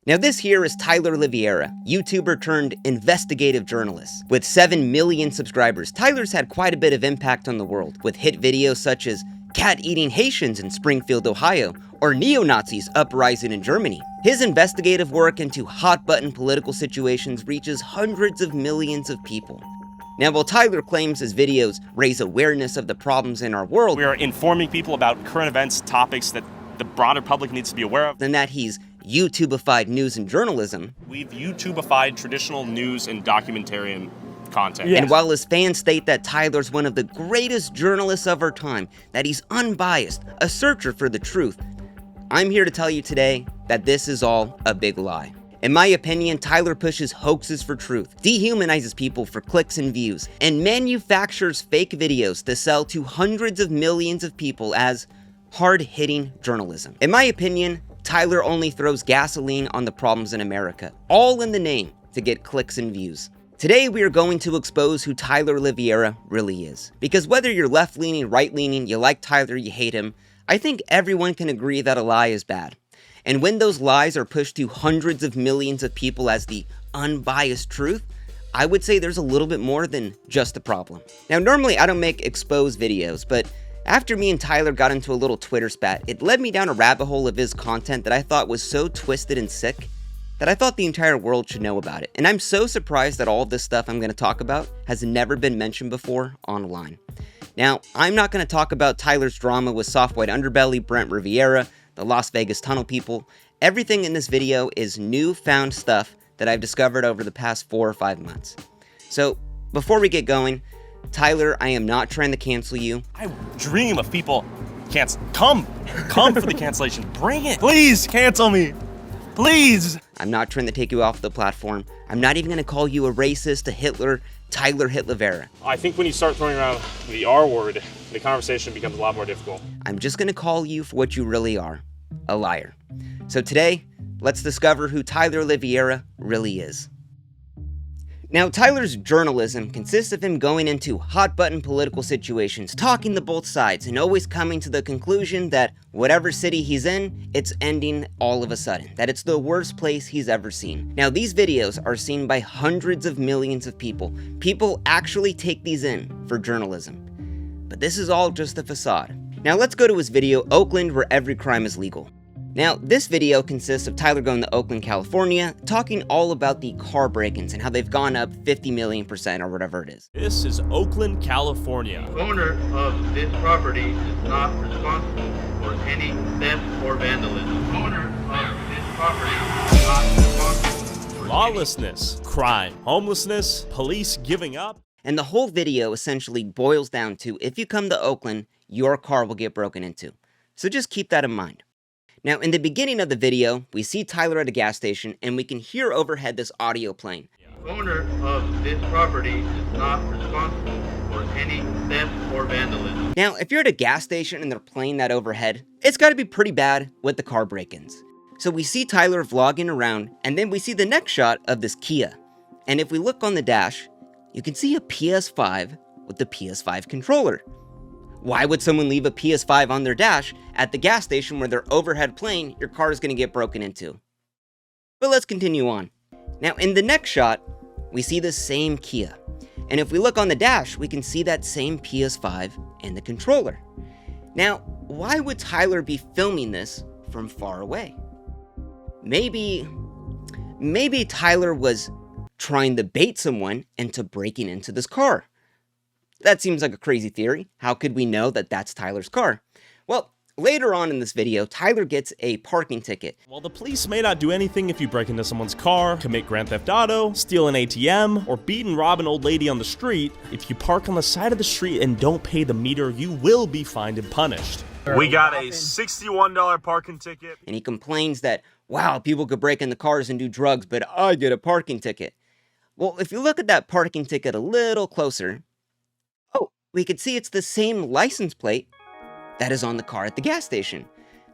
Now this here is Tyler Oliveira, YouTuber turned investigative journalist. With 7 million subscribers, Tyler's had quite a bit of impact on the world, with hit videos such as Eating Haitians in Springfield, Ohio, or neo-Nazis uprising in Germany. His investigative work into hot-button political situations reaches hundreds of millions of people. Now, while Tyler claims his videos raise awareness of the problems in our world, we are informing people about current events, topics that the broader public needs to be aware of, and that he's YouTubified news and journalism, we've YouTubified traditional news and documentarian content. And while his fans state that Tyler's one of the greatest journalists of our time, that he's unbiased, a searcher for the truth, I'm here to tell you today that this is all a big lie. In my opinion, Tyler pushes hoaxes for truth, dehumanizes people for clicks and views, and manufactures fake videos to sell to hundreds of millions of people as hard-hitting journalism. In my opinion, Tyler only throws gasoline on the problems in America, all in the name to get clicks and views. Today we are going to expose who Tyler Oliveira really is. Because whether you're left-leaning, right-leaning, you like Tyler, you hate him, I think everyone can agree that a lie is bad. And when those lies are pushed to hundreds of millions of people as the unbiased truth, I would say there's a little bit more than just a problem. Now normally I don't make exposed videos, but after me and Tyler got into a little Twitter spat, it led me down a rabbit hole of his content that I thought was so twisted and sick that I thought the entire world should know about it. And I'm so surprised that all of this stuff I'm going to talk about has never been mentioned before online. Now, I'm not going to talk about Tyler's drama with Soft White Underbelly, Brent Riviera, the Las Vegas Tunnel people. Everything in this video is newfound stuff that I've discovered over the past 4 or 5 months. So, before we get going, Tyler, I am not trying to cancel you. I dream of people come for the cancellation. Bring it. Please cancel me. Please. I'm not trying to take you off the platform. I'm not even going to call you a racist, a Hitler, Tyler Oliveira. I think when you start throwing around the R word, the conversation becomes a lot more difficult. I'm just going to call you for what you really are, a liar. So today, let's discover who Tyler Oliveira really is. Now, Tyler's journalism consists of him going into hot-button political situations, talking to both sides, and always coming to the conclusion that whatever city he's in, it's ending all of a sudden, that it's the worst place he's ever seen. Now, these videos are seen by hundreds of millions of people. People actually take these in for journalism. But this is all just a facade. Now, let's go to his video, Oakland, where every crime is legal. Now, this video consists of Tyler going to Oakland, California, talking all about the car break-ins and how they've gone up 50 million% or whatever it is. This is Oakland, California. The owner of this property is not responsible for any theft or vandalism. The owner of this property is not responsible for lawlessness, crime, homelessness, police giving up. And the whole video essentially boils down to, if you come to Oakland, your car will get broken into. So just keep that in mind. Now, in the beginning of the video, we see Tyler at a gas station, and we can hear overhead this audio playing. The owner of this property is not responsible for any theft or vandalism. Now, if you're at a gas station and they're playing that overhead, it's got to be pretty bad with the car break-ins. So we see Tyler vlogging around, and then we see the next shot of this Kia. And if we look on the dash, you can see a PS5 with the PS5 controller. Why would someone leave a PS5 on their dash at the gas station where they're overhead playing? Your car is going to get broken into. But let's continue on. Now, in the next shot, we see the same Kia. And if we look on the dash, we can see that same PS5 and the controller. Now, why would Tyler be filming this from far away? Maybe Tyler was trying to bait someone into breaking into this car. That seems like a crazy theory. How could we know that that's Tyler's car? Well, later on in this video, Tyler gets a parking ticket. While the police may not do anything if you break into someone's car, commit Grand Theft Auto, steal an ATM, or beat and rob an old lady on the street, if you park on the side of the street and don't pay the meter, you will be fined and punished. We got a $61 parking ticket. And he complains that, wow, people could break into cars and do drugs, but I get a parking ticket. Well, if you look at that parking ticket a little closer, we could see it's the same license plate that is on the car at the gas station.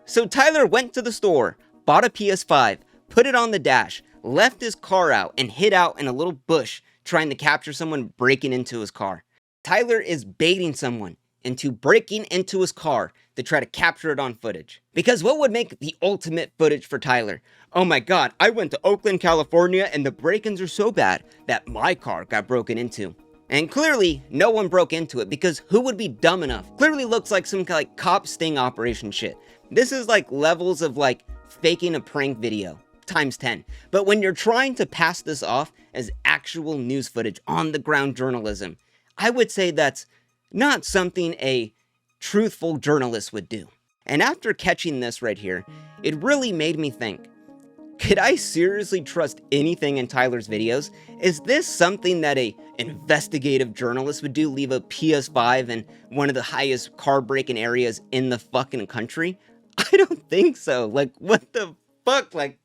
So Tyler went to the store, bought a PS5, put it on the dash, left his car out, and hid out in a little bush trying to capture someone breaking into his car. Tyler is baiting someone into breaking into his car to try to capture it on footage. Because what would make the ultimate footage for Tyler? Oh my god, I went to Oakland, California, and the break-ins are so bad that my car got broken into. And clearly, no one broke into it, because who would be dumb enough? Clearly looks like some like cop sting operation shit. This is like levels of like faking a prank video times 10. But when you're trying to pass this off as actual news footage, on the ground journalism, I would say that's not something a truthful journalist would do. And after catching this right here, it really made me think, could I seriously trust anything in Tyler's videos? Is this something that a investigative journalist would do, leave a PS5 in one of the highest car breaking areas in the fucking country? I don't think so. Like, what the fuck? Like,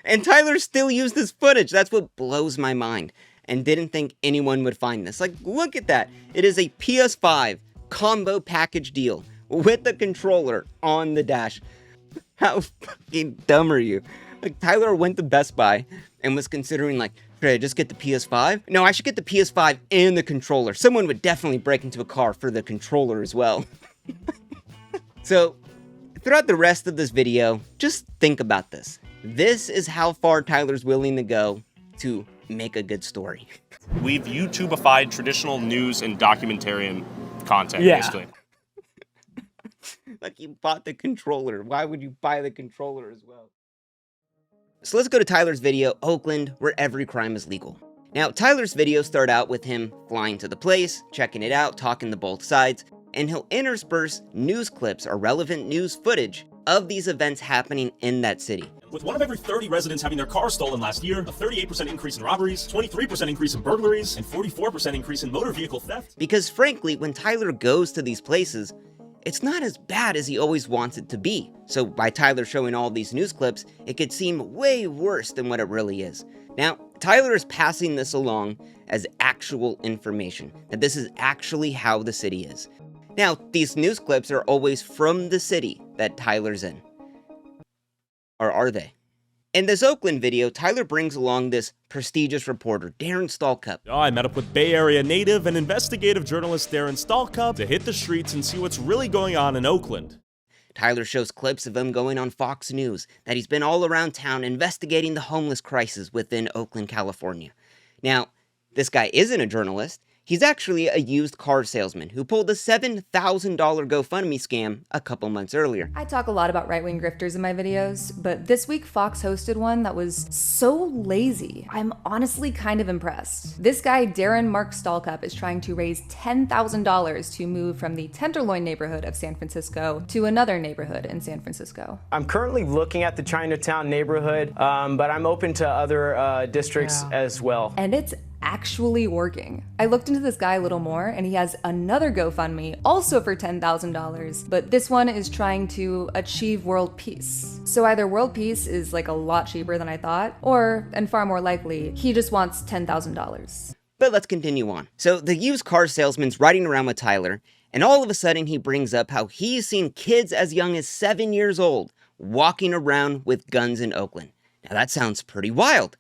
and Tyler still used this footage. That's what blows my mind. And didn't think anyone would find this. Like, look at that. It is a PS5 combo package deal with the controller on the dash. How fucking dumb are you? Like, Tyler went to Best Buy and was considering, like, should I just get the PS5? No, I should get the PS5 and the controller. Someone would definitely break into a car for the controller as well. So, throughout the rest of this video, just think about this. This is how far Tyler's willing to go to make a good story. We've YouTubeified traditional news and documentarian content, basically. Like, you bought the controller. Why would you buy the controller as well? So let's go to Tyler's video, Oakland, where every crime is legal. Now, Tyler's videos start out with him flying to the place, checking it out, talking to both sides, and he'll intersperse news clips or relevant news footage of these events happening in that city. With 1 of every 30 residents having their cars stolen last year, a 38% increase in robberies, 23% increase in burglaries, and 44% increase in motor vehicle theft. Because frankly, when Tyler goes to these places, it's not as bad as he always wants it to be. So by Tyler showing all these news clips, it could seem way worse than what it really is. Now, Tyler is passing this along as actual information, that this is actually how the city is. Now, these news clips are always from the city that Tyler's in. Or are they? In this Oakland video, Tyler brings along this prestigious reporter, Darrenstalcup. I met up with Bay Area native and investigative journalist Darrenstalcup to hit the streets and see what's really going on in Oakland. Tyler shows clips of him going on Fox News, that he's been all around town investigating the homeless crisis within Oakland, California. Now, this guy isn't a journalist. He's actually a used car salesman who pulled a $7,000 GoFundMe scam a couple months earlier. I talk a lot about right-wing grifters in my videos, but this week Fox hosted one that was so lazy. I'm honestly kind of impressed. This guy, Darrenstalcup, is trying to raise $10,000 to move from the Tenderloin neighborhood of San Francisco to another neighborhood in San Francisco. I'm currently looking at the Chinatown neighborhood, but I'm open to other districts as well. And it's actually working. I looked into this guy a little more, and he has another GoFundMe, also for $10,000, but this one is trying to achieve world peace. So either world peace is like a lot cheaper than I thought, or, and far more likely, he just wants $10,000. But let's continue on. So the used car salesman's riding around with Tyler, and all of a sudden he brings up how he's seen kids as young as 7 years old walking around with guns in Oakland. Now that sounds pretty wild.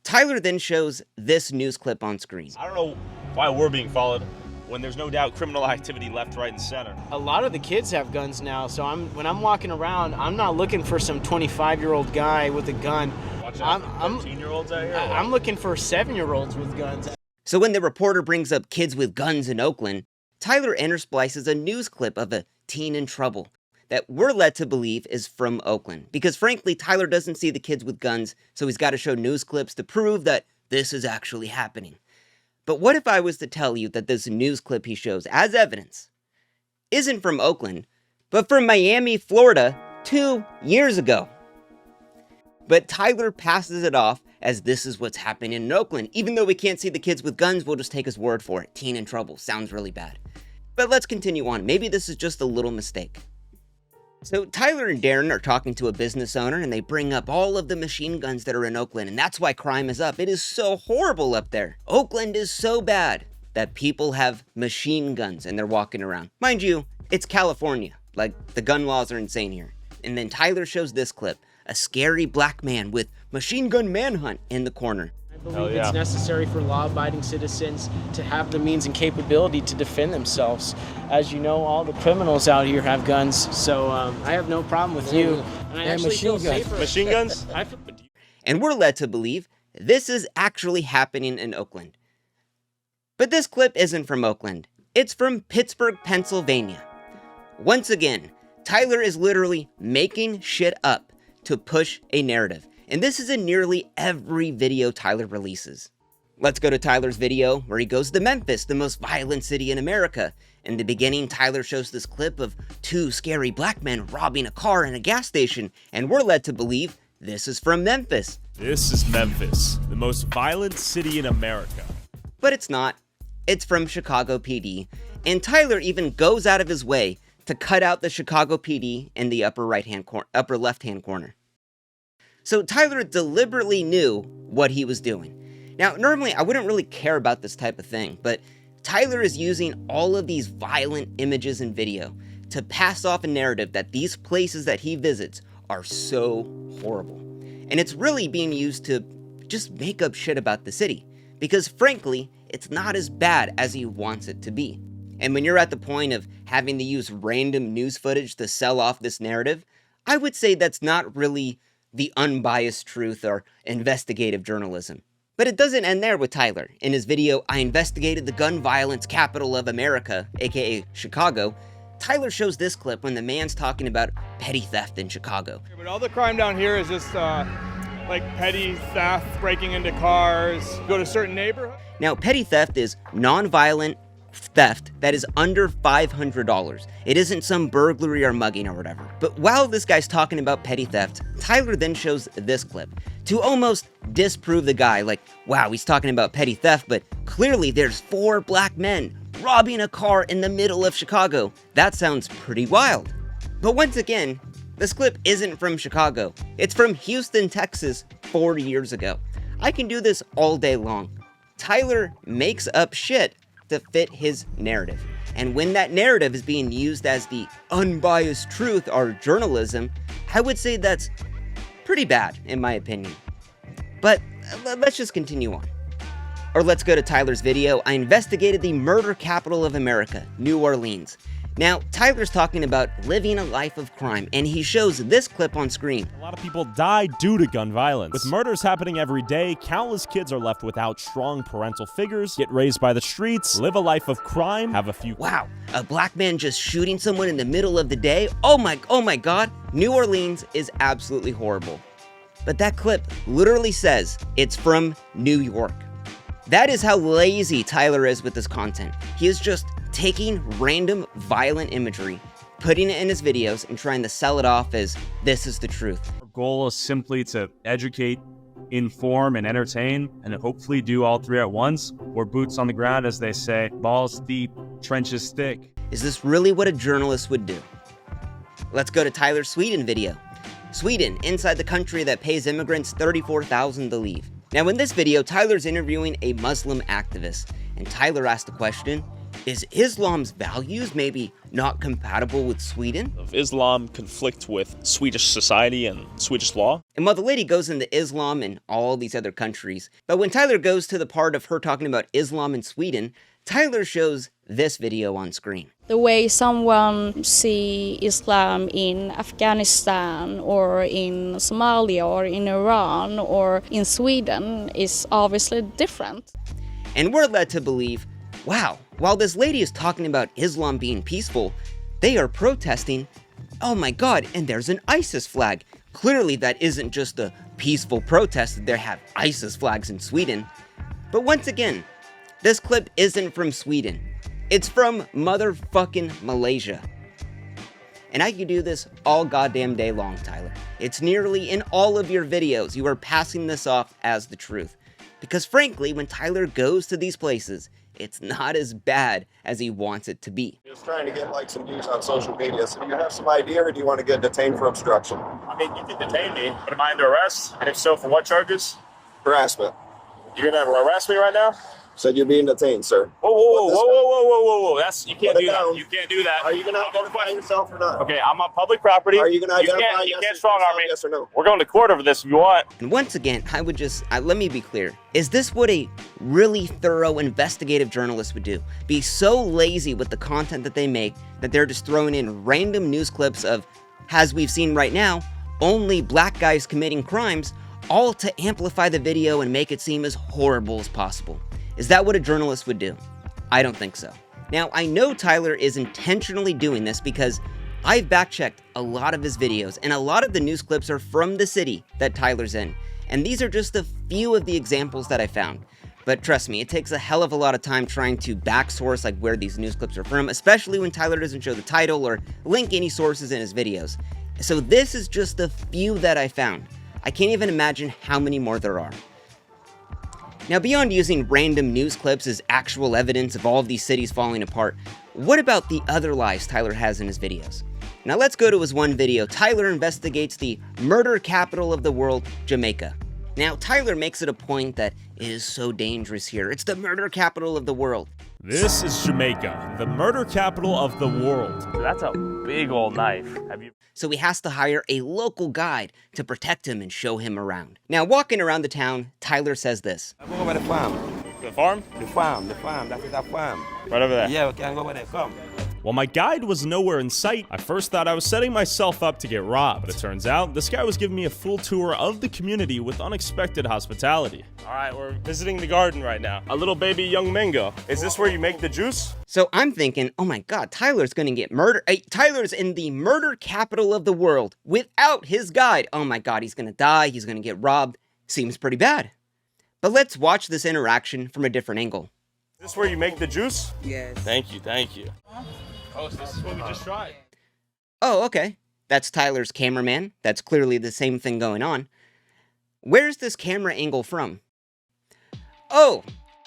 Tyler then shows this news clip on screen. I don't know why we're being followed when there's no doubt criminal activity left, right, and center. A lot of the kids have guns now, so when I'm walking around, I'm not looking for some 25-year-old guy with a gun. Watch out for 13-year-olds out here. I'm looking for 7-year-olds with guns. So when the reporter brings up kids with guns in Oakland, Tyler intersplices a news clip of a teen in trouble that we're led to believe is from Oakland. Because frankly, Tyler doesn't see the kids with guns, so he's got to show news clips to prove that this is actually happening. But what if I was to tell you that this news clip he shows as evidence isn't from Oakland, but from Miami, Florida, 2 years ago? But Tyler passes it off as this is what's happening in Oakland. Even though we can't see the kids with guns, we'll just take his word for it. Teen in trouble. Sounds really bad. But let's continue on. Maybe this is just a little mistake. So Tyler and Darren are talking to a business owner, and they bring up all of the machine guns that are in Oakland, and that's why crime is up. It is so horrible up there. Oakland is so bad that people have machine guns and they're walking around. Mind you, it's California. Like, the gun laws are insane here. And then Tyler shows this clip, a scary black man with machine gun manhunt in the corner. I believe it's necessary for law-abiding citizens to have the means and capability to defend themselves. As you know, all the criminals out here have guns, so I have no problem with you. And I actually feel safer. Machine guns? And we're led to believe this is actually happening in Oakland. But this clip isn't from Oakland. It's from Pittsburgh, Pennsylvania. Once again, Tyler is literally making shit up to push a narrative. And this is in nearly every video Tyler releases. Let's go to Tyler's video where he goes to Memphis, the most violent city in America. In the beginning, Tyler shows this clip of two scary black men robbing a car in a gas station, and we're led to believe this is from Memphis. This is Memphis, the most violent city in America. But it's not. It's from Chicago PD, and Tyler even goes out of his way to cut out the Chicago PD in the upper left-hand corner. So Tyler deliberately knew what he was doing. Now, normally I wouldn't really care about this type of thing, but Tyler is using all of these violent images and video to pass off a narrative that these places that he visits are so horrible. And it's really being used to just make up shit about the city, because frankly, it's not as bad as he wants it to be. And when you're at the point of having to use random news footage to sell off this narrative, I would say that's not really the unbiased truth or investigative journalism. But it doesn't end there with Tyler. In his video, I investigated the gun violence capital of America, aka Chicago, Tyler shows this clip when the man's talking about petty theft in Chicago. But all the crime down here is just like petty theft, breaking into cars, go to certain neighborhoods. Now, petty theft is non-violent theft that is under $500. It isn't some burglary or mugging or whatever. But while this guy's talking about petty theft, Tyler then shows this clip to almost disprove the guy. Like, wow, he's talking about petty theft, but clearly there's 4 black men robbing a car in the middle of Chicago. That sounds pretty wild. But once again, this clip isn't from Chicago. It's from Houston, Texas, 4 years ago. I can do this all day long. Tyler makes up shit to fit his narrative. And when that narrative is being used as the unbiased truth or journalism, I would say that's pretty bad, in my opinion. But let's just continue on. Or let's go to Tyler's video. I investigated the murder capital of America, New Orleans. Now, Tyler's talking about living a life of crime, and he shows this clip on screen. A lot of people die due to gun violence. With murders happening every day, countless kids are left without strong parental figures, get raised by the streets, live a life of crime, have a few... Wow, a black man just shooting someone in the middle of the day? Oh my god, New Orleans is absolutely horrible. But that clip literally says it's from New York. That is how lazy Tyler is with this content. He is just taking random violent imagery, putting it in his videos, and trying to sell it off as this is the truth. Our goal is simply to educate, inform, and entertain, and hopefully do all 3 at once, or boots on the ground, as they say, balls deep, trenches thick. Is this really what a journalist would do? Let's go to Tyler's Sweden video. Sweden, inside the country that pays immigrants $34,000 to leave. Now in this video, Tyler's interviewing a Muslim activist, and Tyler asked the question, is Islam's values maybe not compatible with Sweden? Of Islam conflict with Swedish society and Swedish law. And while the lady goes into Islam and all these other countries, but when Tyler goes to the part of her talking about Islam in Sweden, Tyler shows this video on screen. The way someone see Islam in Afghanistan or in Somalia or in Iran or in Sweden is obviously different. And we're led to believe, wow, while this lady is talking about Islam being peaceful, they are protesting, oh my god, and there's an ISIS flag. Clearly that isn't just a peaceful protest that they have ISIS flags in Sweden. But once again, this clip isn't from Sweden. It's from motherfucking Malaysia. And I could do this all goddamn day long, Tyler. It's nearly in all of your videos, you are passing this off as the truth. Because frankly, when Tyler goes to these places, it's not as bad as he wants it to be. Just trying to get likes and views on social media. So do you have some idea, or do you want to get detained for obstruction? I mean, you can detain me, but am I under arrest? And if so, for what charges? Harassment. You're gonna harass me right now? Said you're being detained, sir. Whoa. That's, you can't Put it do that. down. You can't do that. Are you going to identify yourself or not? Okay, I'm on public property. Are you going to identify You can't yourself, strong arm me. yes or no? We're going to court over this if you want. And once again, I would just, let me be clear. Is this what a really thorough investigative journalist would do? Be so lazy with the content that they make that they're just throwing in random news clips of, as we've seen right now, only black guys committing crimes, all to amplify the video and make it seem as horrible as possible. Is that what a journalist would do? I don't think so. Now, I know Tyler is intentionally doing this because I've back-checked a lot of his videos, and a lot of the news clips are from the city that Tyler's in. And these are just a few of the examples that I found. But trust me, it takes a hell of a lot of time trying to back-source like where these news clips are from, especially when Tyler doesn't show the title or link any sources in his videos. So this is just a few that I found. I can't even imagine how many more there are. Now, beyond using random news clips as actual evidence of all of these cities falling apart, what about the other lies Tyler has in his videos? Now let's go to his one video. Tyler investigates the murder capital of the world, Jamaica. Now, Tyler makes it a point that it is so dangerous here. It's the murder capital of the world. This is Jamaica, the murder capital of the world. That's a big old knife. Have you? So he has to hire a local guide to protect him and show him around. Now, walking around the town, Tyler says this. Go over the farm. The farm? The farm. That is a farm. Right over there. Yeah, we can go over there. Come. While my guide was nowhere in sight, I first thought I was setting myself up to get robbed. But it turns out, this guy was giving me a full tour of the community with unexpected hospitality. All right, we're visiting the garden right now. A little baby young mango. Is this where you make the juice? So I'm thinking, oh my god, Tyler's gonna get murdered. Tyler's in the murder capital of the world without his guide. Oh my god, he's gonna die, he's gonna get robbed. Seems pretty bad. But let's watch this interaction from a different angle. Is this where you make the juice? Yes. Thank you. Oh, so this is what we just tried. Oh, okay. That's Tyler's cameraman. That's clearly the same thing going on. Where's this camera angle from? Oh,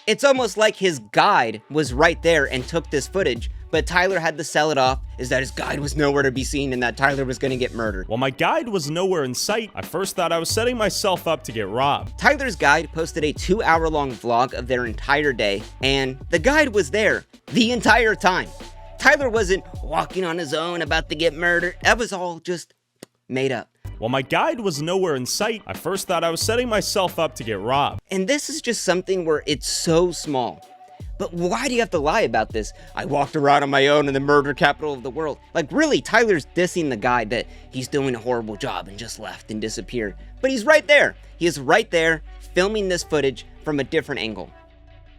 it's almost like his guide was right there and took this footage, but Tyler had to sell it off is that his guide was nowhere to be seen and that Tyler was gonna get murdered. While my guide was nowhere in sight, I first thought I was setting myself up to get robbed. Tyler's guide posted a 2-hour-long vlog of their entire day, and the guide was there the entire time. Tyler wasn't walking on his own about to get murdered. That was all just made up. While my guide was nowhere in sight, I first thought I was setting myself up to get robbed. And this is just something where it's so small. But why do you have to lie about this? I walked around on my own in the murder capital of the world. Like really, Tyler's dissing the guy that he's doing a horrible job and just left and disappeared. But he's right there. He is right there filming this footage from a different angle.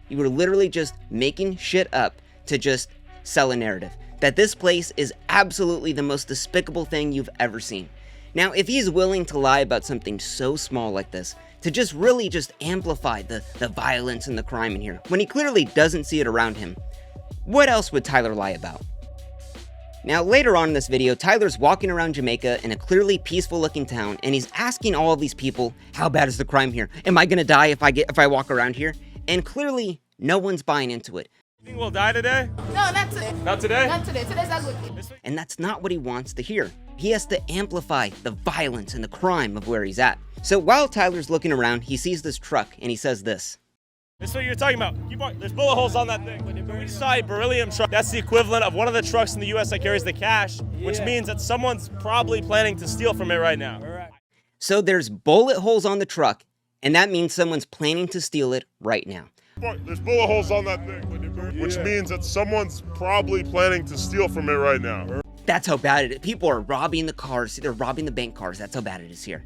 You were literally just making shit up to just sell a narrative. That this place is absolutely the most despicable thing you've ever seen. Now, if he's willing to lie about something so small like this, to just really just amplify the violence and the crime in here, when he clearly doesn't see it around him, what else would Tyler lie about? Now, later on in this video, Tyler's walking around Jamaica in a clearly peaceful looking town, and he's asking all of these people, how bad is the crime here? Am I gonna die if I walk around here? And clearly, no one's buying into it. You think we'll die today? No, not today. Not today? Not today. Today's a good day. And that's not what he wants to hear. He has to amplify the violence and the crime of where he's at. So while Tyler's looking around, he sees this truck and he says this. This is what you're talking about. There's bullet holes on that thing. We saw a beryllium truck. That's the equivalent of one of the trucks in the U.S. that carries the cash, which means that someone's probably planning to steal from it right now. So there's bullet holes on the truck, and that means someone's planning to steal it right now. There's bullet holes on that thing, which means that someone's probably planning to steal from it right now. That's how bad it is. People are robbing the cars. They're robbing the bank cars. That's how bad it is here.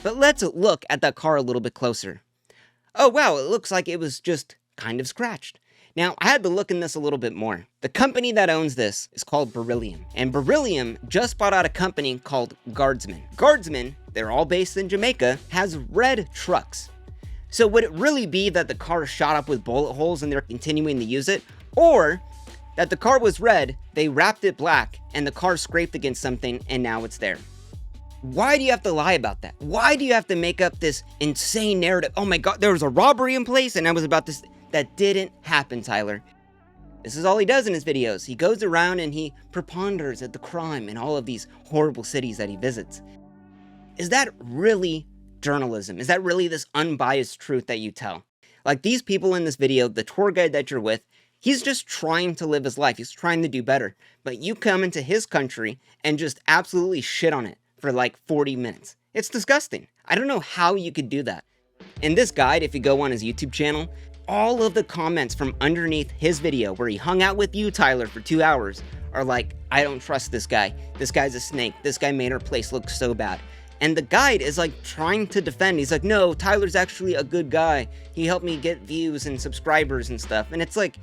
But let's look at that car a little bit closer. Oh, wow, it looks like it was just kind of scratched. Now, I had to look in this a little bit more. The company that owns this is called Beryllium. And Beryllium just bought out a company called Guardsman. Guardsman, they're all based in Jamaica, has red trucks. So would it really be that the car shot up with bullet holes and they're continuing to use it? Or that the car was red, they wrapped it black, and the car scraped against something and now it's there? Why do you have to lie about that? Why do you have to make up this insane narrative? Oh my god, there was a robbery in place and I was about this. That didn't happen, Tyler. This is all he does in his videos. He goes around and he preponders at the crime in all of these horrible cities that he visits. Is that really journalism? Is that really this unbiased truth that you tell? Like these people in this video, the tour guide that you're with, he's just trying to live his life. He's trying to do better. But you come into his country and just absolutely shit on it for like 40 minutes. It's disgusting. I don't know how you could do that. In this guide, if you go on his YouTube channel, all of the comments from underneath his video where he hung out with you, Tyler, for 2 hours are like, I don't trust this guy. This guy's a snake. This guy made our place look so bad. And the guide is like trying to defend. He's like, no, Tyler's actually a good guy. He helped me get views and subscribers and stuff. And it's like,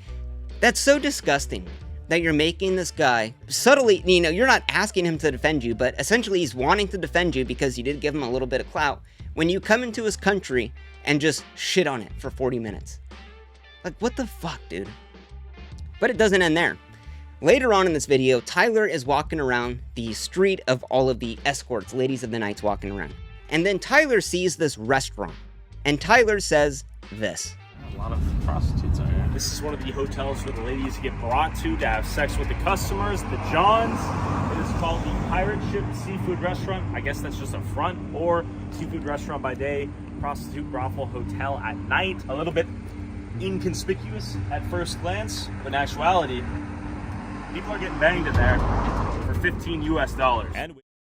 that's so disgusting that you're making this guy subtly, you know, you're not asking him to defend you, but essentially he's wanting to defend you because you did give him a little bit of clout when you come into his country and just shit on it for 40 minutes. Like, what the fuck, dude? But it doesn't end there. Later on in this video, Tyler is walking around the street of all of the escorts, ladies of the nights walking around. And then Tyler sees this restaurant. And Tyler says this. A lot of prostitutes out here. This is one of the hotels where the ladies get brought to have sex with the customers, the Johns. It is called the Pirate Ship Seafood Restaurant. I guess that's just a front, or seafood restaurant by day, prostitute brothel hotel at night. A little bit inconspicuous at first glance, but in actuality, people are getting banged in there for $15 US.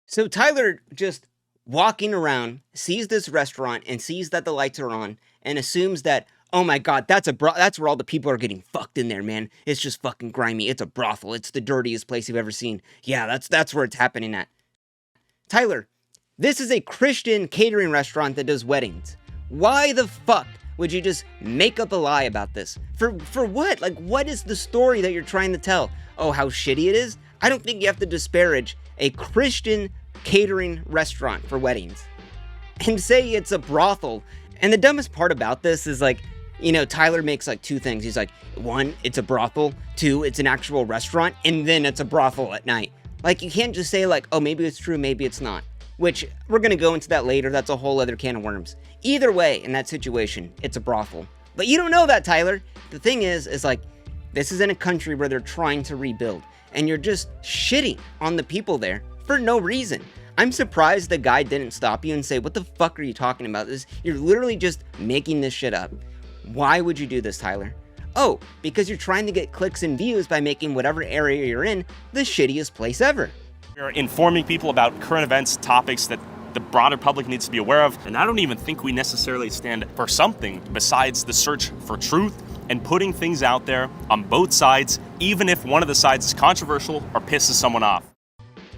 So Tyler just walking around, sees this restaurant and sees that the lights are on and assumes that, oh my God, that's where all the people are getting fucked in there, man. It's just fucking grimy. It's a brothel. It's the dirtiest place you've ever seen. Yeah, that's where it's happening at. Tyler, this is a Christian catering restaurant that does weddings. Why the fuck would you just make up a lie about this? For what? Like, what is the story that you're trying to tell? Oh, how shitty it is? I don't think you have to disparage a Christian catering restaurant for weddings and say it's a brothel. And the dumbest part about this is, like, you know, Tyler makes like two things. He's like, one, it's a brothel. Two, it's an actual restaurant. And then it's a brothel at night. Like, you can't just say like, oh, maybe it's true, maybe it's not. Which, we're going to go into that later. That's a whole other can of worms. Either way, in that situation, it's a brothel. But you don't know that, Tyler. The thing is like, this is in a country where they're trying to rebuild. And you're just shitting on the people there for no reason. I'm surprised the guy didn't stop you and say, what the fuck are you talking about? You're literally just making this shit up. Why would you do this, Tyler? Oh, because you're trying to get clicks and views by making whatever area you're in the shittiest place ever. We're informing people about current events, topics that the broader public needs to be aware of. And I don't even think we necessarily stand for something besides the search for truth and putting things out there on both sides, even if one of the sides is controversial or pisses someone off.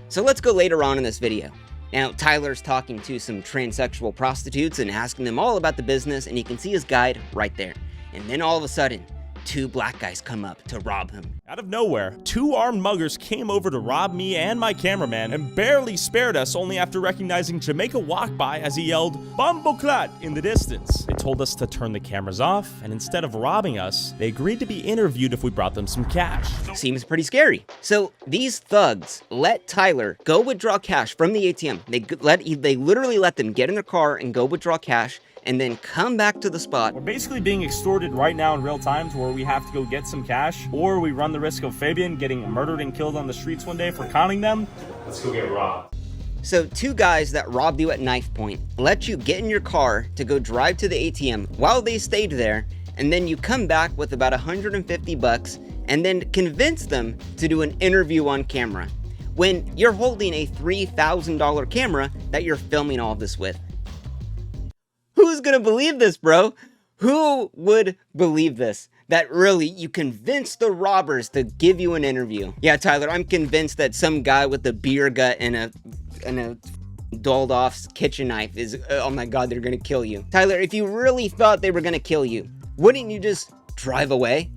So let's go later on in this video. Now, Tyler's talking to some transsexual prostitutes and asking them all about the business, and you can see his guide right there. And then all of a sudden, two black guys come up to rob him. Out of nowhere, two armed muggers came over to rob me and my cameraman and barely spared us, only after recognizing Jamaica walk by as he yelled, "Bumbleclat" in the distance. They told us to turn the cameras off, and instead of robbing us, they agreed to be interviewed if we brought them some cash. Seems pretty scary. So these thugs let Tyler go withdraw cash from the ATM. They literally let them get in their car and go withdraw cash, and then come back to the spot. We're basically being extorted right now in real time to where we have to go get some cash, or we run the risk of Fabian getting murdered and killed on the streets one day for conning them. Let's go get robbed. So two guys that robbed you at knife point let you get in your car to go drive to the ATM while they stayed there, and then you come back with about $150 and then convince them to do an interview on camera when you're holding a $3,000 camera that you're filming all of this with. Who's gonna believe this, bro? Who would believe this? That really, you convinced the robbers to give you an interview. Yeah, Tyler, I'm convinced that some guy with a beer gut and a dulled off kitchen knife is, oh my God, they're gonna kill you. Tyler, if you really thought they were gonna kill you, wouldn't you just drive away?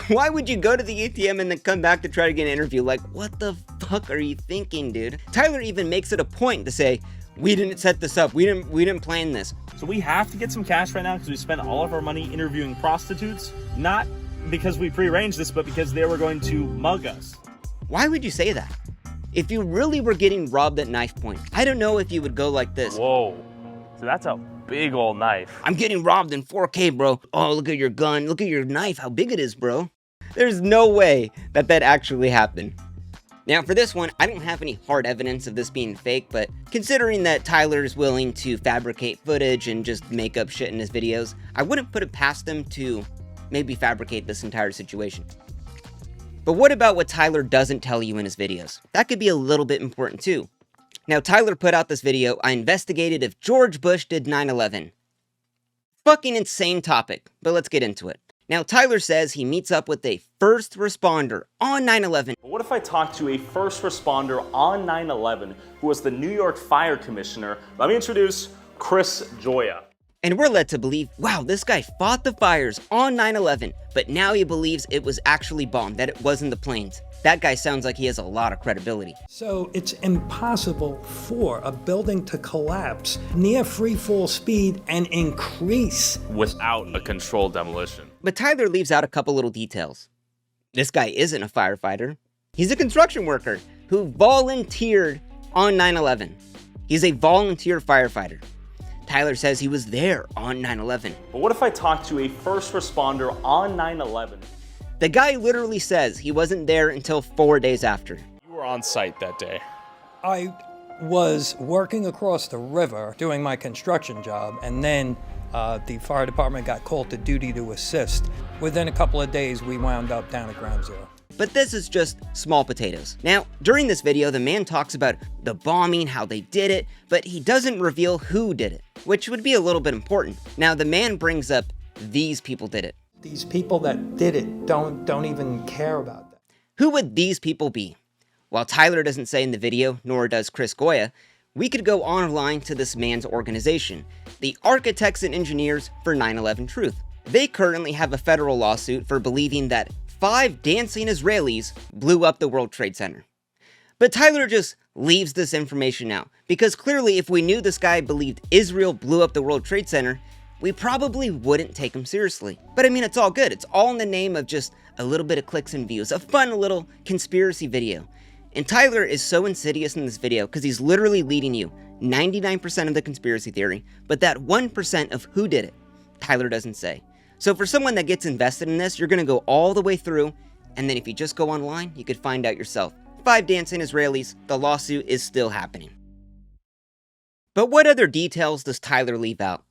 Why would you go to the ATM and then come back to try to get an interview? Like, what the fuck are you thinking, dude? Tyler even makes it a point to say, we didn't set this up. We didn't plan this. So we have to get some cash right now because we spent all of our money interviewing prostitutes, not because we prearranged this, but because they were going to mug us. Why would you say that? If you really were getting robbed at knife point, I don't know if you would go like this. Whoa, so that's a big old knife. I'm getting robbed in 4K, bro. Oh, look at your gun. Look at your knife, how big it is, bro. There's no way that actually happened. Now for this one, I don't have any hard evidence of this being fake, but considering that Tyler is willing to fabricate footage and just make up shit in his videos, I wouldn't put it past him to maybe fabricate this entire situation. But what about what Tyler doesn't tell you in his videos? That could be a little bit important too. Now Tyler put out this video, I investigated if George Bush did 9/11. Fucking insane topic, but let's get into it. Now Tyler says he meets up with a first responder on 9/11. What if I talk to a first responder on 9/11 who was the New York Fire Commissioner? Let me introduce Chris Joya. And we're led to believe, wow, this guy fought the fires on 9/11, but now he believes it was actually bombed, that it wasn't the planes. That guy sounds like he has a lot of credibility. So it's impossible for a building to collapse near free fall speed and increase without a controlled demolition. But Tyler leaves out a couple little details. This guy isn't a firefighter. He's a construction worker who volunteered on 9/11. He's a volunteer firefighter. Tyler says he was there on 9/11. But what if I talk to a first responder on 9/11? The guy literally says he wasn't there until 4 days after. You were on site that day. I was working across the river doing my construction job, and then the fire department got called to duty to assist. Within a couple of days, we wound up down at ground zero. But this is just small potatoes. Now, during this video, the man talks about the bombing, how they did it, but he doesn't reveal who did it, which would be a little bit important. Now, the man brings up these people did it. These people that did it don't even care about that. Who would these people be? While Tyler doesn't say in the video, nor does Chris Goya, we could go online to this man's organization, the Architects and Engineers for 9/11 Truth. They currently have a federal lawsuit for believing that 5 dancing Israelis blew up the World Trade Center. But Tyler just leaves this information out, because clearly if we knew this guy believed Israel blew up the World Trade Center, we probably wouldn't take him seriously. But I mean, it's all good. It's all in the name of just a little bit of clicks and views, a fun little conspiracy video. And Tyler is so insidious in this video because he's literally leading you 99% of the conspiracy theory, but that 1% of who did it, Tyler doesn't say. So for someone that gets invested in this, you're going to go all the way through, and then if you just go online, you could find out yourself. 5 dancing Israelis, the lawsuit is still happening. But what other details does Tyler leave out?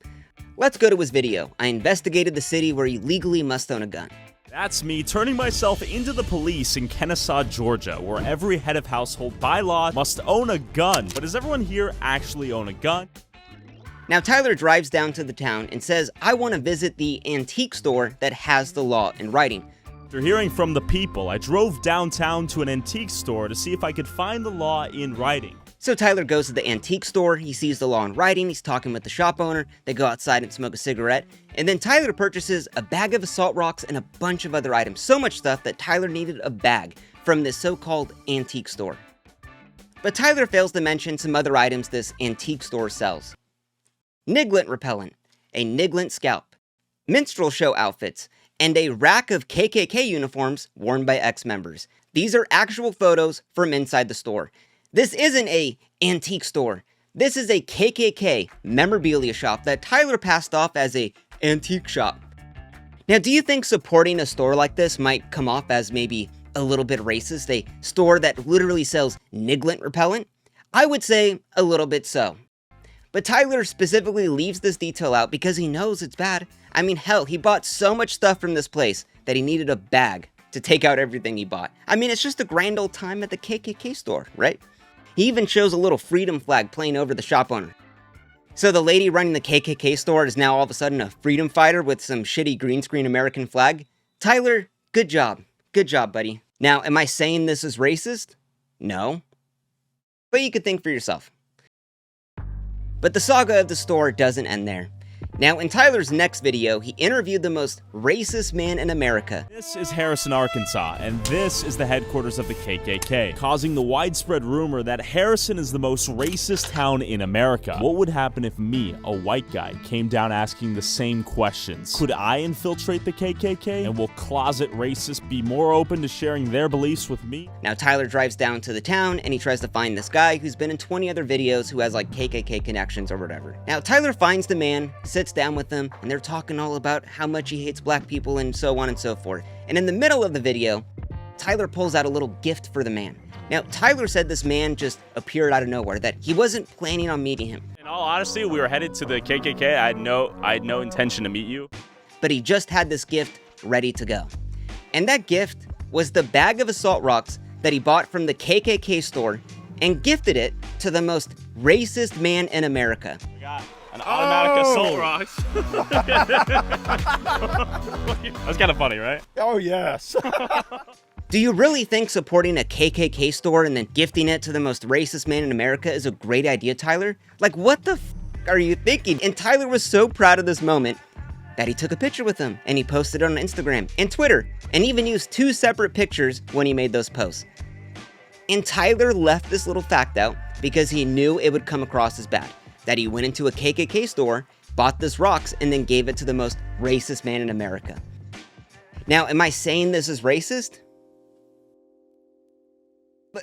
Let's go to his video. I investigated the city where you legally must own a gun. That's me turning myself into the police in Kennesaw, Georgia, where every head of household by law must own a gun. But does everyone here actually own a gun? Now Tyler drives down to the town and says, I want to visit the antique store that has the law in writing. After hearing from the people, I drove downtown to an antique store to see if I could find the law in writing. So Tyler goes to the antique store, he sees the law in writing, he's talking with the shop owner, they go outside and smoke a cigarette, and then Tyler purchases a bag of assault rocks and a bunch of other items. So much stuff that Tyler needed a bag from this so-called antique store. But Tyler fails to mention some other items this antique store sells. Niglet repellent, a Niglet scalp, minstrel show outfits, and a rack of KKK uniforms worn by ex-members. These are actual photos from inside the store. This isn't a antique store. This is a KKK memorabilia shop that Tyler passed off as a antique shop. Now, do you think supporting a store like this might come off as maybe a little bit racist? A store that literally sells Niglet repellent? I would say a little bit so. But Tyler specifically leaves this detail out because he knows it's bad. I mean, hell, he bought so much stuff from this place that he needed a bag to take out everything he bought. I mean, it's just a grand old time at the KKK store, right? He even shows a little freedom flag playing over the shop owner. So the lady running the KKK store is now all of a sudden a freedom fighter with some shitty green screen American flag? Tyler, good job. Good job, buddy. Now, am I saying this is racist? No. But you could think for yourself. But the saga of the store doesn't end there. Now, in Tyler's next video, he interviewed the most racist man in America. This is Harrison, Arkansas, and this is the headquarters of the KKK, causing the widespread rumor that Harrison is the most racist town in America. What would happen if me, a white guy, came down asking the same questions? Could I infiltrate the KKK? And will closet racists be more open to sharing their beliefs with me? Now, Tyler drives down to the town, and he tries to find this guy who's been in 20 other videos who has like KKK connections or whatever. Now, Tyler finds the man, sits down with them, and they're talking all about how much he hates black people and so on and so forth. And in the middle of the video, Tyler pulls out a little gift for the man. Now, Tyler said this man just appeared out of nowhere, that he wasn't planning on meeting him. In all honesty, we were headed to the KKK. I had no intention to meet you. But he just had this gift ready to go. And that gift was the bag of assault rocks that he bought from the KKK store and gifted it to the most racist man in America. We got an automatic assault rocks. That's kind of funny, right? Oh, yes. Do you really think supporting a KKK store and then gifting it to the most racist man in America is a great idea, Tyler? Like, what the f are you thinking? And Tyler was so proud of this moment that he took a picture with him and he posted it on Instagram and Twitter and even used 2 separate pictures when he made those posts. And Tyler left this little fact out because he knew it would come across as bad, that he went into a KKK store, bought this rocks, and then gave it to the most racist man in America. Now, am I saying this is racist?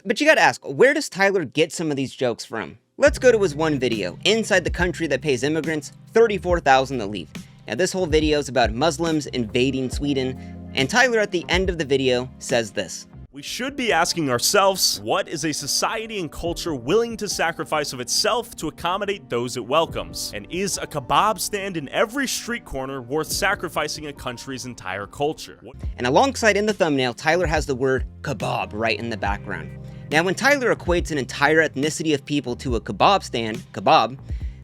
But you gotta ask, where does Tyler get some of these jokes from? Let's go to his one video, Inside the Country That Pays Immigrants $34,000 to Leave. Now, this whole video is about Muslims invading Sweden, and Tyler at the end of the video says this. We should be asking ourselves, what is a society and culture willing to sacrifice of itself to accommodate those it welcomes? And is a kebab stand in every street corner worth sacrificing a country's entire culture? And alongside in the thumbnail, Tyler has the word kebab right in the background. Now, when Tyler equates an entire ethnicity of people to a kebab stand, kebab,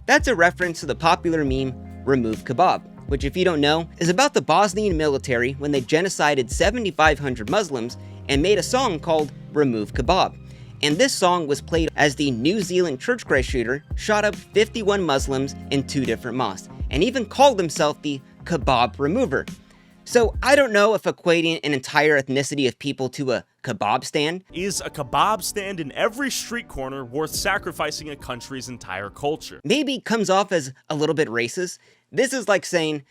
that's a reference to the popular meme, Remove Kebab, which, if you don't know, is about the Bosnian military when they genocided 7,500 Muslims and made a song called Remove Kebab. And this song was played as the New Zealand church Christ shooter shot up 51 Muslims in 2 different mosques, and even called himself the Kebab Remover. So I don't know if equating an entire ethnicity of people to a kebab stand. Is a kebab stand in every street corner worth sacrificing a country's entire culture? Maybe comes off as a little bit racist. This is like saying,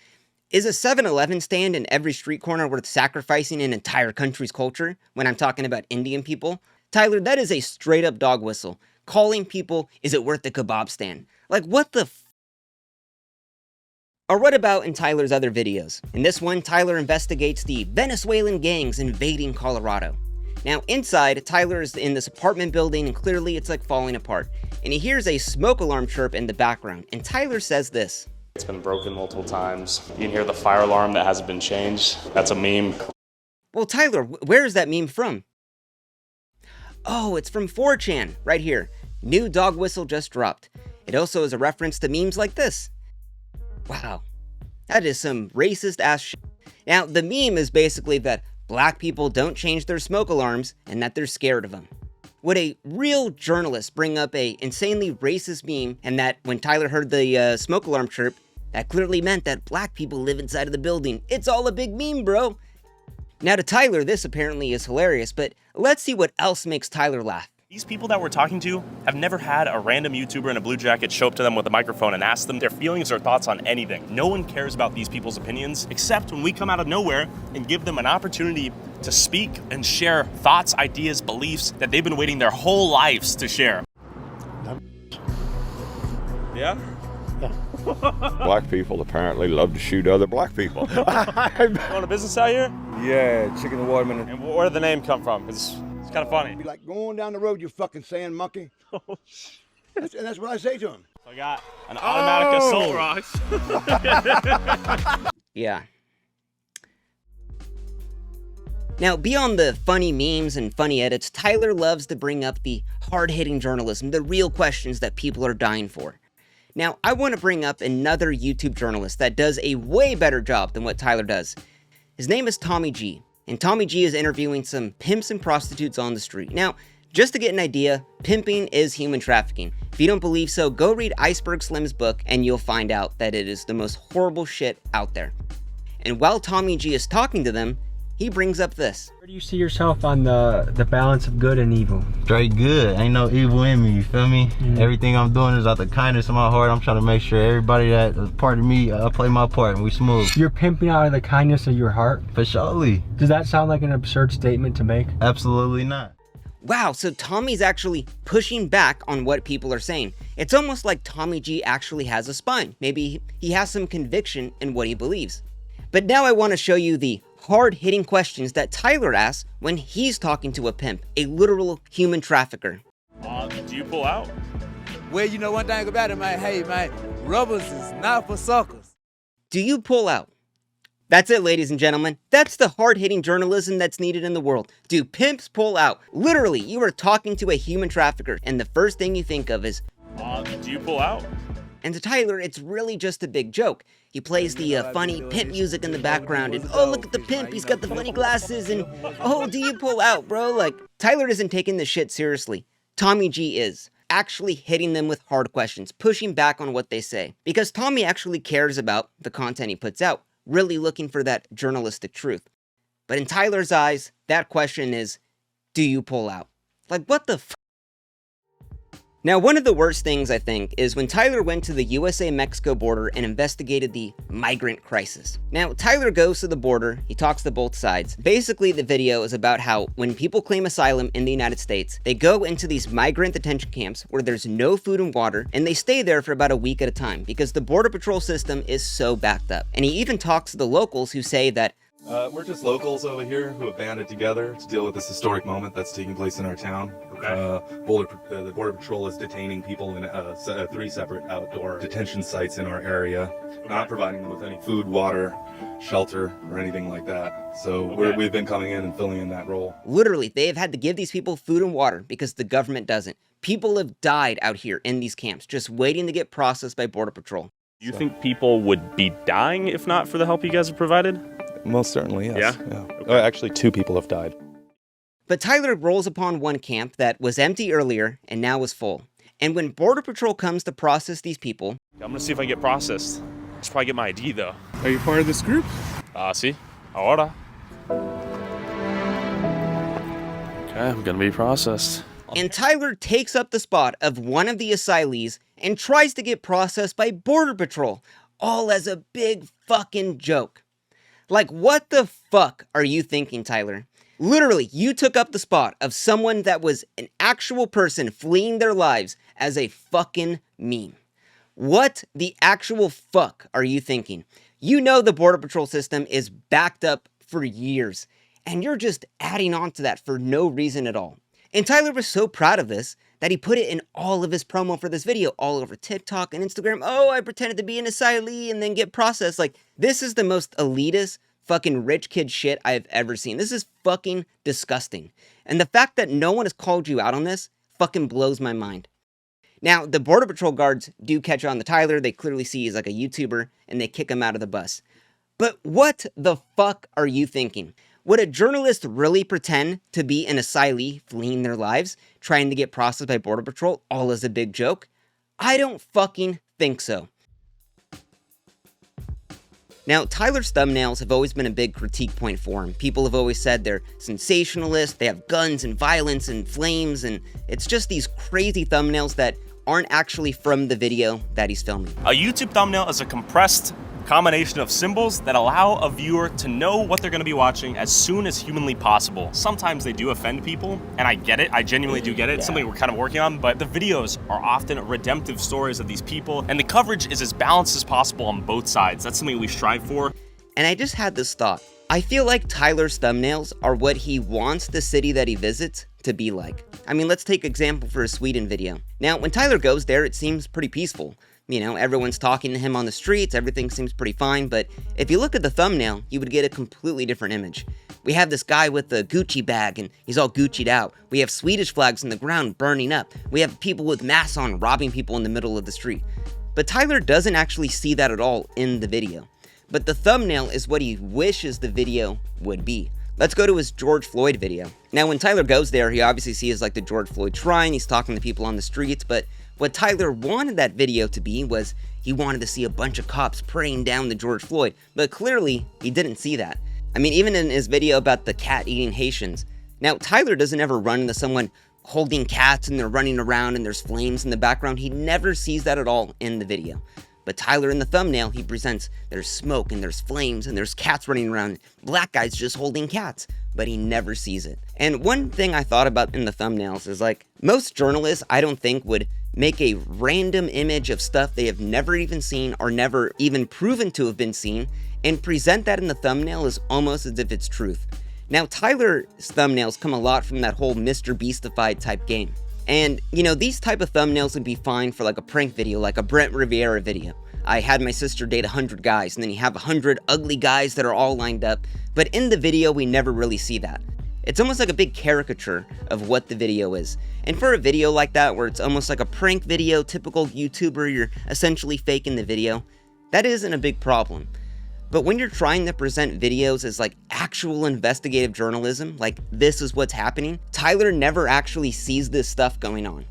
is a 7-Eleven stand in every street corner worth sacrificing an entire country's culture when I'm talking about Indian people? Tyler, that is a straight up dog whistle. Calling people, is it worth the kebab stand? Like, what the f? Or what about in Tyler's other videos? In this one, Tyler investigates the Venezuelan gangs invading Colorado. Now, inside, Tyler is in this apartment building and clearly it's like falling apart. And he hears a smoke alarm chirp in the background. And Tyler says this. It's been broken multiple times. You can hear the fire alarm that hasn't been changed. That's a meme. Well, Tyler, where is that meme from? Oh, it's from 4chan, right here. New dog whistle just dropped. It also is a reference to memes like this. Wow, that is some racist ass shit. Now, the meme is basically that black people don't change their smoke alarms and that they're scared of them. Would a real journalist bring up a insanely racist meme and that when Tyler heard the smoke alarm chirp, that clearly meant that black people live inside of the building? It's all a big meme, bro. Now to Tyler, this apparently is hilarious, but let's see what else makes Tyler laugh. These people that we're talking to have never had a random YouTuber in a blue jacket show up to them with a microphone and ask them their feelings or thoughts on anything. No one cares about these people's opinions, except when we come out of nowhere and give them an opportunity to speak and share thoughts, ideas, beliefs that they've been waiting their whole lives to share. Yeah? Black people apparently love to shoot other black people. Going to business out here? Yeah, chicken and watermelon. And where did the name come from? Because it's kind of funny. Be like, going down the road, you fucking sand monkey. And that's what I say to him. So I got an automatic assault rocks. Yeah. Now, beyond the funny memes and funny edits, Tyler loves to bring up the hard-hitting journalism, the real questions that people are dying for. Now, I want to bring up another YouTube journalist that does a way better job than what Tyler does. His name is Tommy G, and Tommy G is interviewing some pimps and prostitutes on the street. Now, just to get an idea, pimping is human trafficking. If you don't believe so, go read Iceberg Slim's book and you'll find out that it is the most horrible shit out there. And while Tommy G is talking to them, he brings up this. Where do you see yourself on the balance of good and evil? Straight good. Ain't no evil in me, you feel me? Everything I'm doing is out the kindness of my heart. I'm trying to make sure everybody that is part of me, I play my part and we smooth. You're pimping out of the kindness of your heart? For surely. Does that sound like an absurd statement to make? Absolutely not. Wow, so Tommy's actually pushing back on what people are saying. It's almost like Tommy G actually has a spine. Maybe he has some conviction in what he believes. But now I want to show you the hard-hitting questions that Tyler asks when he's talking to a pimp, a literal human trafficker. Do you pull out? Well, you know one thing about it, man. Hey, man, rubbers is not for suckers. Do you pull out? That's it, ladies and gentlemen. That's the hard-hitting journalism that's needed in the world. Do pimps pull out? Literally, you are talking to a human trafficker, and the first thing you think of is, do you pull out? And to Tyler, it's really just a big joke. He plays the funny pimp music in the background, and oh, look at the pimp, he's got the funny glasses, and oh, do you pull out, bro? Like, Tyler isn't taking this shit seriously. Tommy G is. Actually hitting them with hard questions, pushing back on what they say. Because Tommy actually cares about the content he puts out, really looking for that journalistic truth. But in Tyler's eyes, that question is, do you pull out? Like, what the f***? Now, one of the worst things, I think, is when Tyler went to the USA-Mexico border and investigated the Migrant Crisis. Now, Tyler goes to the border, he talks to both sides. Basically, the video is about how when people claim asylum in the United States, they go into these migrant detention camps where there's no food and water, and they stay there for about a week at a time because the Border Patrol system is so backed up. And he even talks to the locals who say that, we're just locals over here who have banded together to deal with this historic moment that's taking place in our town. The Border Patrol is detaining people in 3 separate outdoor detention sites in our area, not providing them with any food, water, shelter, or anything like that. So we've been coming in and filling in that role. Literally, they have had to give these people food and water because the government doesn't. People have died out here in these camps, just waiting to get processed by Border Patrol. Do you think people would be dying if not for the help you guys have provided? Most certainly, yes. Yeah? Okay. Actually, 2 people have died. But Tyler rolls upon one camp that was empty earlier and now is full. And when Border Patrol comes to process these people... I'm gonna see if I can get processed. I should probably get my ID though. Are you part of this group? Sí. Ahora. Okay, I'm gonna be processed. And Tyler takes up the spot of one of the asylees and tries to get processed by Border Patrol, all as a big fucking joke. Like, what the fuck are you thinking, Tyler? Literally, you took up the spot of someone that was an actual person fleeing their lives as a fucking meme. What the actual fuck are you thinking? You know the Border Patrol system is backed up for years, and you're just adding on to that for no reason at all. And Tyler was so proud of this that he put it in all of his promo for this video, all over TikTok and Instagram. Oh, I pretended to be an asylee and then get processed. Like, this is the most elitist fucking rich kid shit I've ever seen. This is fucking disgusting. And the fact that no one has called you out on this fucking blows my mind. Now, the Border Patrol guards do catch on to Tyler. They clearly see he's like a YouTuber and they kick him out of the bus. But what the fuck are you thinking? Would a journalist really pretend to be an asylee fleeing their lives, trying to get processed by Border Patrol, all as a big joke? I don't fucking think so. Now, Tyler's thumbnails have always been a big critique point for him. People have always said they're sensationalist, they have guns and violence and flames, and it's just these crazy thumbnails that aren't actually from the video that he's filming. A YouTube thumbnail is a compressed combination of symbols that allow a viewer to know what they're going to be watching as soon as humanly possible. Sometimes they do offend people, and I get it. I genuinely do get it. It's something we're kind of working on, but the videos are often redemptive stories of these people, and the coverage is as balanced as possible on both sides. That's something we strive for. And I just had this thought. I feel like Tyler's thumbnails are what he wants the city that he visits to be like. I mean, let's take example for a Sweden video. Now, when Tyler goes there, it seems pretty peaceful. You know, everyone's talking to him on the streets, everything seems pretty fine, but if you look at the thumbnail, you would get a completely different image. We have this guy with the Gucci bag, and he's all Gucci'd out. We have Swedish flags on the ground burning up. We have people with masks on robbing people in the middle of the street. But Tyler doesn't actually see that at all in the video. But the thumbnail is what he wishes the video would be. Let's go to his George Floyd video. Now, when Tyler goes there, he obviously sees like the George Floyd shrine, he's talking to people on the streets, but what Tyler wanted that video to be was he wanted to see a bunch of cops praying down the George Floyd, but clearly he didn't see that. I mean, even in his video about the cat eating Haitians. Now, Tyler doesn't ever run into someone holding cats and they're running around and there's flames in the background. He never sees that at all in the video. But Tyler in the thumbnail, he presents there's smoke and there's flames and there's cats running around. Black guys just holding cats, but he never sees it. And one thing I thought about in the thumbnails is like, most journalists I don't think would make a random image of stuff they have never even seen or never even proven to have been seen and present that in the thumbnail is almost as if it's truth. Now, Tyler's thumbnails come a lot from that whole Mr. Beastified type game. And, you know, these type of thumbnails would be fine for like a prank video, like a Brent Riviera video. I had my sister date 100 guys, and then you have 100 ugly guys that are all lined up. But in the video, we never really see that. It's almost like a big caricature of what the video is. And for a video like that, where it's almost like a prank video, typical YouTuber, you're essentially faking the video, that isn't a big problem. But when you're trying to present videos as like actual investigative journalism, like this is what's happening, Tyler never actually sees this stuff going on.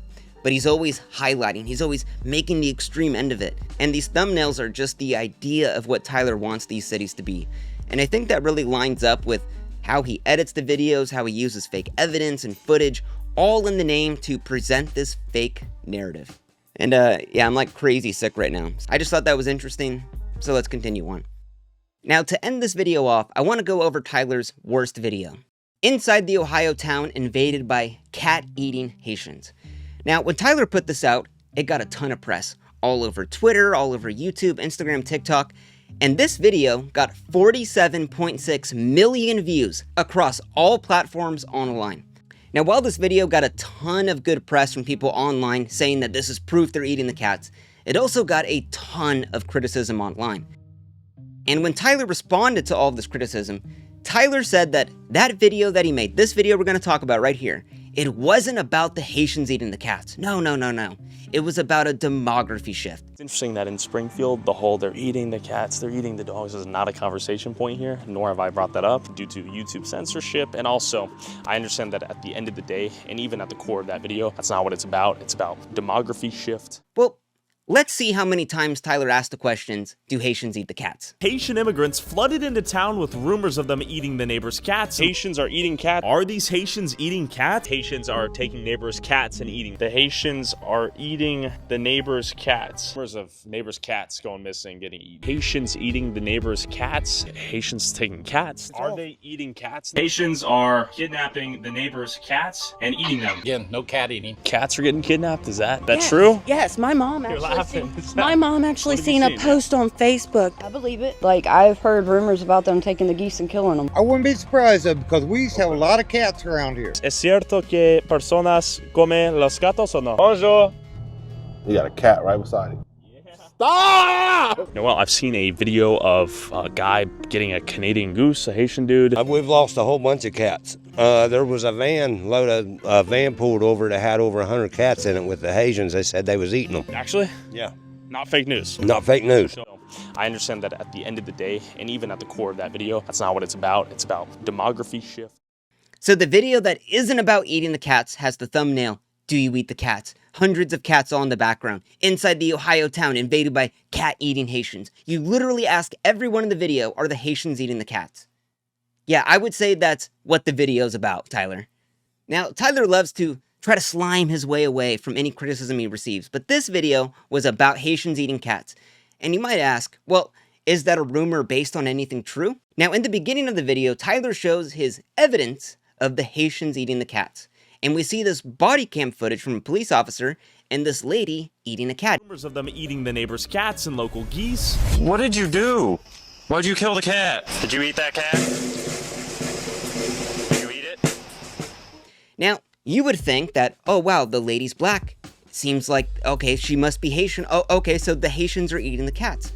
But he's always highlighting, he's always making the extreme end of it. And these thumbnails are just the idea of what Tyler wants these cities to be. And I think that really lines up with how he edits the videos, how he uses fake evidence and footage, all in the name to present this fake narrative. And yeah, I'm like crazy sick right now. I just thought that was interesting, so let's continue on. Now, to end this video off, I want to go over Tyler's worst video. Inside the Ohio town invaded by cat-eating Haitians. Now, when Tyler put this out, it got a ton of press. All over Twitter, all over YouTube, Instagram, TikTok. And this video got 47.6 million views across all platforms online. Now, while this video got a ton of good press from people online saying that this is proof they're eating the cats, it also got a ton of criticism online. And when Tyler responded to all of this criticism, Tyler said that that video that he made, this video we're going to talk about right here, it wasn't about the Haitians eating the cats. No. It was about a demography shift. It's interesting that in Springfield, the whole they're eating the cats, they're eating the dogs is not a conversation point here, nor have I brought that up due to YouTube censorship. And also, I understand that at the end of the day, and even at the core of that video, that's not what it's about. It's about demography shift. Well, let's see how many times Tyler asked the questions, do Haitians eat the cats? Haitian immigrants flooded into town with rumors of them eating the neighbor's cats. Haitians are eating cats. Are these Haitians eating cats? Haitians are taking neighbor's cats and eating. The Haitians are eating the neighbor's cats. Rumors of neighbor's cats going missing, getting eaten. Haitians eating the neighbor's cats. Haitians taking cats. Are they eating cats? Haitians are kidnapping the neighbor's cats and eating them. Again, no cat eating. Cats are getting kidnapped? Is that true? Yes, my mom actually seen seen? a post on Facebook. I believe it. Like, I've heard rumors about them taking the geese and killing them. I wouldn't be surprised though, because we used to have a lot of cats around here. ¿Es cierto que personas comen los gatos o no? Bonjour. You got a cat right beside him. Well, I've seen a video of a guy getting a Canadian goose, a Haitian dude. We've lost a whole bunch of cats. There was a van pulled over that had over 100 cats in it with the Haitians. They said they was eating them. Actually? Yeah. Not fake news. Not fake news. So, I understand that at the end of the day, and even at the core of that video, that's not what it's about. It's about demography shift. So the video that isn't about eating the cats has the thumbnail, do you eat the cats? Hundreds of cats all in the background. Inside the Ohio town invaded by cat-eating Haitians. You literally ask everyone in the video, are the Haitians eating the cats? Yeah, I would say that's what the video's about, Tyler. Now, Tyler loves to try to slime his way away from any criticism he receives, but this video was about Haitians eating cats. And you might ask, well, is that a rumor based on anything true? Now, in the beginning of the video, Tyler shows his evidence of the Haitians eating the cats. And we see this body cam footage from a police officer and this lady eating a cat. Rumors of them eating the neighbor's cats and local geese. What did you do? Why'd you kill the cat? Did you eat that cat? Did you eat it? Now, you would think that, oh wow, the lady's black. It seems like, okay, she must be Haitian. Oh, okay, so the Haitians are eating the cats.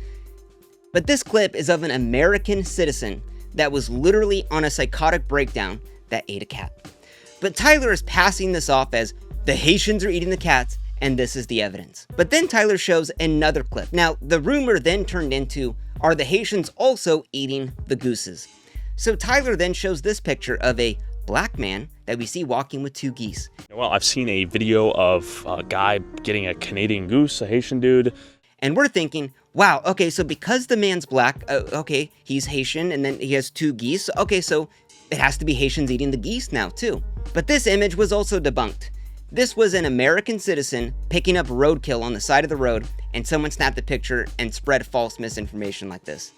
But this clip is of an American citizen that was literally on a psychotic breakdown that ate a cat. But Tyler is passing this off as the Haitians are eating the cats, and this is the evidence. But then Tyler shows another clip. Now, the rumor then turned into, are the Haitians also eating the gooses? So Tyler then shows this picture of a black man that we see walking with two geese. Well, I've seen a video of a guy getting a Canadian goose, a Haitian dude. And we're thinking, wow, okay, so because the man's black, okay, he's Haitian, and then he has two geese, okay, so it has to be Haitians eating the geese now, too. But this image was also debunked. This was an American citizen picking up roadkill on the side of the road, and someone snapped a picture and spread false misinformation like this.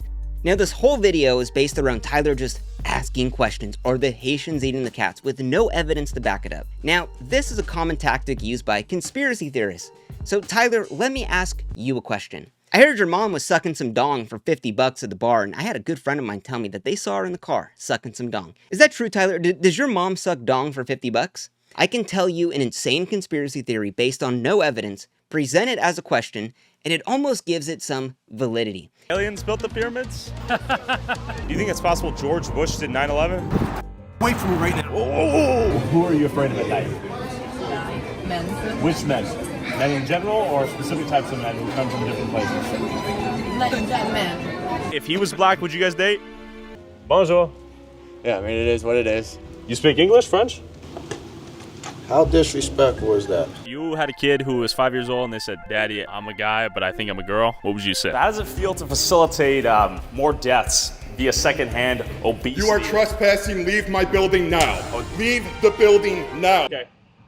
Now, this whole video is based around Tyler just asking questions, are the Haitians eating the cats, with no evidence to back it up. Now, this is a common tactic used by conspiracy theorists. So Tyler, let me ask you a question. I heard your mom was sucking some dong for 50 bucks at the bar, and I had a good friend of mine tell me that they saw her in the car sucking some dong. Is that true, Tyler? Does your mom suck dong for 50 bucks? I can tell you an insane conspiracy theory based on no evidence, present it as a question, and it almost gives it some validity. Aliens built the pyramids? Do you think it's possible George Bush did 9/11? Wait for me right now. Oh! Who are you afraid of at night? Men. Which men? Men in general, or specific types of men who come from different places? Like that man. If he was black, would you guys date? Bonjour. Yeah, I mean, it is what it is. You speak English, French? How disrespectful is that? You had a kid who was 5 years old and they said, Daddy, I'm a guy, but I think I'm a girl. What would you say? How does it feel to facilitate more deaths via secondhand obesity? You are trespassing. Leave my building now. Leave the building now. Okay.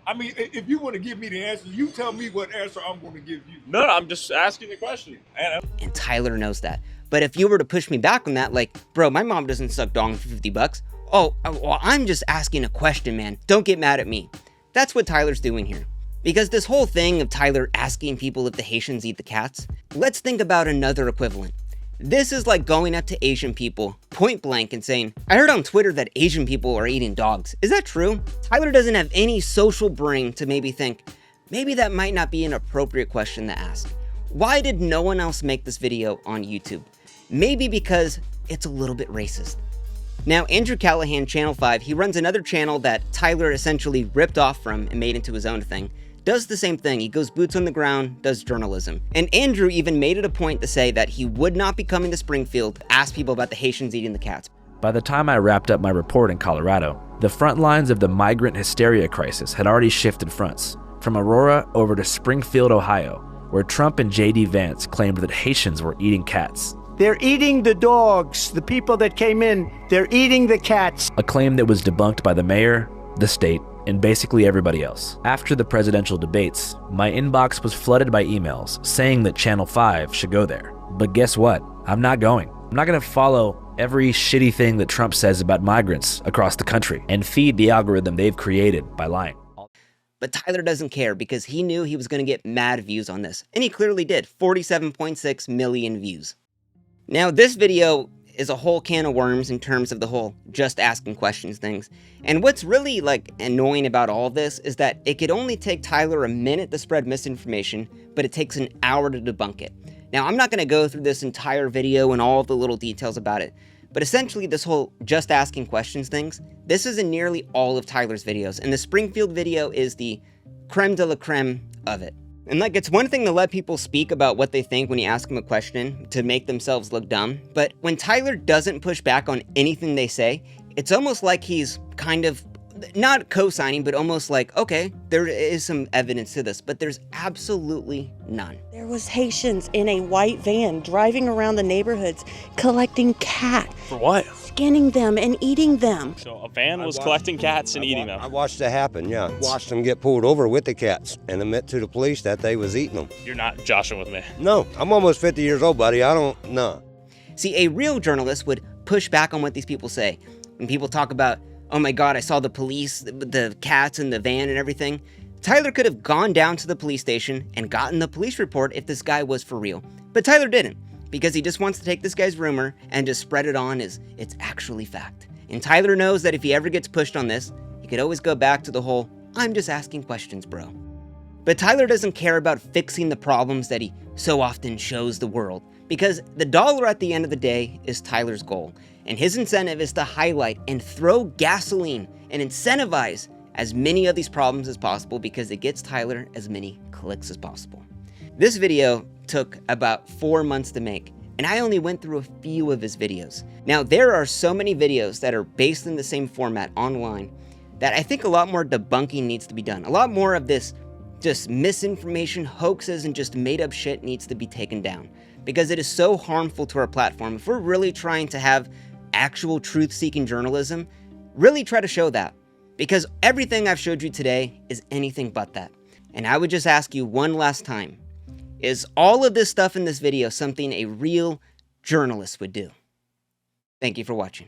I mean, if you want to give me the answer, you tell me what answer I'm going to give you. No, I'm just asking the question. And Tyler knows that. But if you were to push me back on that, like, bro, my mom doesn't suck dong for 50 bucks. Oh, well, I'm just asking a question, man. Don't get mad at me. That's what Tyler's doing here. Because this whole thing of Tyler asking people if the Haitians eat the cats, let's think about another equivalent. This is like going up to Asian people point blank and saying, I heard on Twitter that Asian people are eating dogs. Is that true? Tyler doesn't have any social brain to maybe think, maybe that might not be an appropriate question to ask. Why did no one else make this video on YouTube? Maybe because it's a little bit racist. Now, Andrew Callahan, Channel 5, he runs another channel that Tyler essentially ripped off from and made into his own thing. Does the same thing. He goes boots on the ground, does journalism. And Andrew even made it a point to say that he would not be coming to Springfield to ask people about the Haitians eating the cats. By the time I wrapped up my report in Colorado, the front lines of the migrant hysteria crisis had already shifted fronts, from Aurora over to Springfield, Ohio, where Trump and J.D. Vance claimed that Haitians were eating cats. They're eating the dogs. The people that came in, they're eating the cats. A claim that was debunked by the mayor, the state, and basically everybody else. After the presidential debates, my inbox was flooded by emails saying that Channel 5 should go there. But guess what? I'm not going. I'm not going to follow every shitty thing that Trump says about migrants across the country and feed the algorithm they've created by lying. But Tyler doesn't care because he knew he was going to get mad views on this. And he clearly did. 47.6 million views. Now, this video is a whole can of worms in terms of the whole just asking questions things. And what's really like annoying about all of this is that it could only take Tyler a minute to spread misinformation, but it takes an hour to debunk it. Now, I'm not going to go through this entire video and all of the little details about it, but essentially this whole just asking questions things, this is in nearly all of Tyler's videos, and the Springfield video is the creme de la creme of it. And like, it's one thing to let people speak about what they think when you ask them a question to make themselves look dumb, but when Tyler doesn't push back on anything they say, it's almost like he's kind of, not co-signing, but almost like, okay, there is some evidence to this, but there's absolutely none. There was Haitians in a white van driving around the neighborhoods collecting cats. For what? Skinning them and eating them. So a van was collecting cats and eating them. I watched it happen, yeah. Watched them get pulled over with the cats and admit to the police that they was eating them. You're not joshing with me. No, I'm almost 50 years old, buddy. No. See, a real journalist would push back on what these people say. When people talk about, oh my God, I saw the police, the cats in the van and everything. Tyler could have gone down to the police station and gotten the police report if this guy was for real. But Tyler didn't, because he just wants to take this guy's rumor and just spread it on as it's actually fact. And Tyler knows that if he ever gets pushed on this, he could always go back to the whole, I'm just asking questions, bro. But Tyler doesn't care about fixing the problems that he so often shows the world, because the dollar at the end of the day is Tyler's goal. And his incentive is to highlight and throw gasoline and incentivize as many of these problems as possible because it gets Tyler as many clicks as possible. This video took about 4 months to make, and I only went through a few of his videos. Now, there are so many videos that are based in the same format online that I think a lot more debunking needs to be done. A lot more of this just misinformation, hoaxes, and just made up shit needs to be taken down because it is so harmful to our platform. If we're really trying to have actual truth-seeking journalism, really try to show that, because everything I've showed you today is anything but that. And I would just ask you one last time, is all of this stuff in this video something a real journalist would do? Thank you for watching.